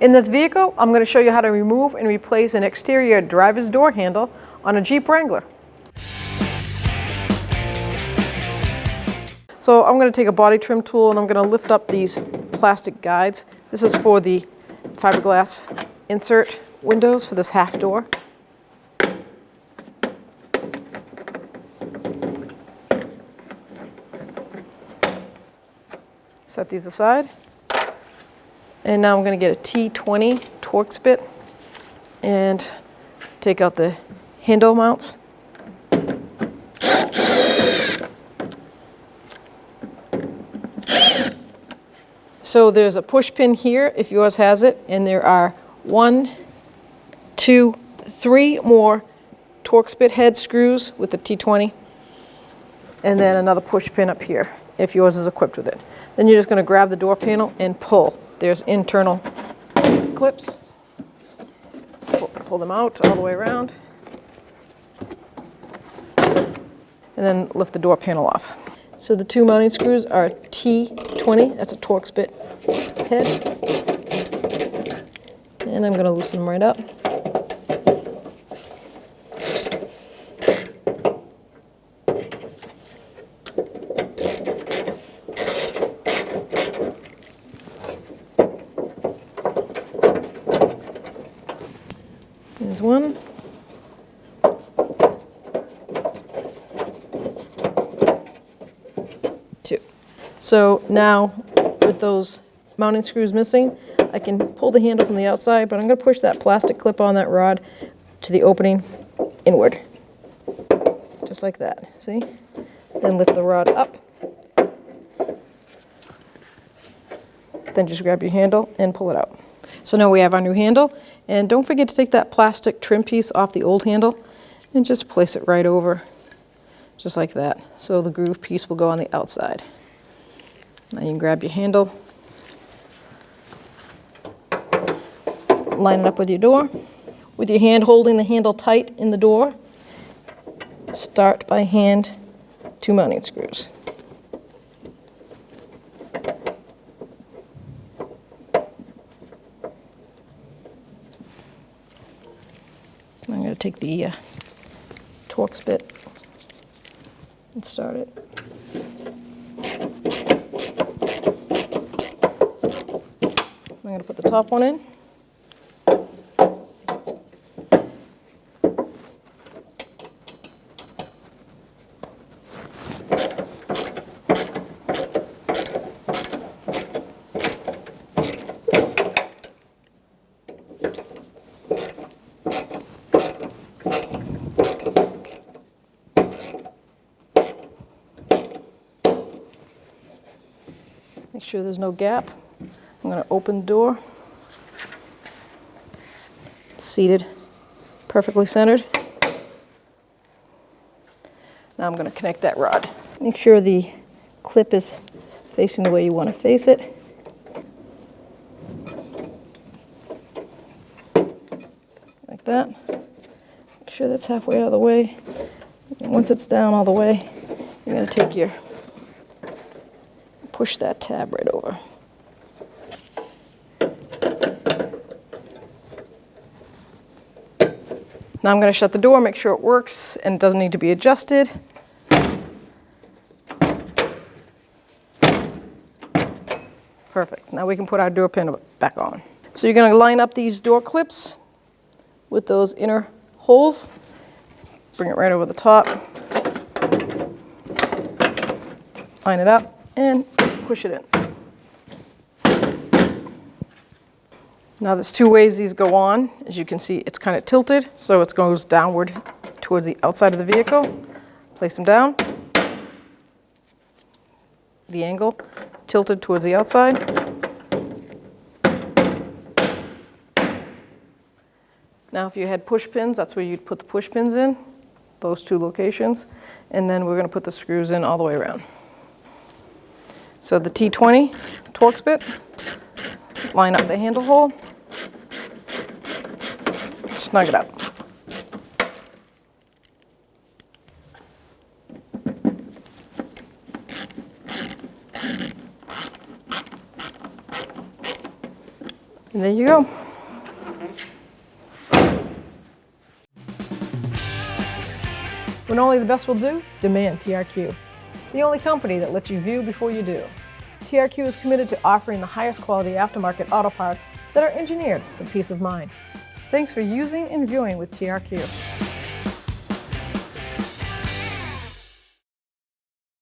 In this vehicle, I'm going to show you how to remove and replace an exterior driver's door handle on a Jeep Wrangler. So I'm going to take a body trim tool and I'm going to lift up these plastic guides. This is for the fiberglass insert windows for this half door. Set these aside. And now I'm going to get a T20 Torx bit and take out the handle mounts. So there's a push pin here if yours has it, and there are 1, 2, 3 more Torx bit head screws with the T20, and then another push pin up here if yours is equipped with it. Then you're just going to grab the door panel and pull. There's internal clips. Pull them out all the way around. And then lift the door panel off. So the 2 mounting screws are T20, that's a Torx bit head. And I'm going to loosen them right up. There's one. Two. So now with those mounting screws missing, I can pull the handle from the outside, but I'm going to push that plastic clip on that rod to the opening inward. Just like that, see? Then lift the rod up. Then just grab your handle and pull it out. So now we have our new handle, and don't forget to take that plastic trim piece off the old handle and just place it right over, just like that. So the groove piece will go on the outside. Now you can grab your handle, line it up with your door. With your hand holding the handle tight in the door, start by hand 2 mounting screws. I'm going to take the Torx bit and start it. I'm going to put the top one in. Make sure there's no gap. I'm going to open the door. It's seated, perfectly centered. Now I'm going to connect that rod. Make sure the clip is facing the way you want to face it. Like that. Make sure that's halfway out of the way. And once it's down all the way, you're going to take your push that tab right over. Now I'm going to shut the door, make sure it works and it doesn't need to be adjusted. Perfect. Now we can put our door pin back on. So you're going to line up these door clips with those inner holes. Bring it right over the top. Line it up and push it in. Now there's 2 ways these go on. As you can see, it's kind of tilted, so it goes downward towards the outside of the vehicle. Place them down. The angle tilted towards the outside. Now if you had push pins, that's where you'd put the push pins in, those 2 locations. And then we're going to put the screws in all the way around. So the T20 Torx bit, line up the handle hole, snug it up. And And there you go. When only the best will do, demand TRQ. The only company that lets you view before you do. TRQ is committed to offering the highest quality aftermarket auto parts that are engineered for peace of mind. Thanks for using and viewing with TRQ.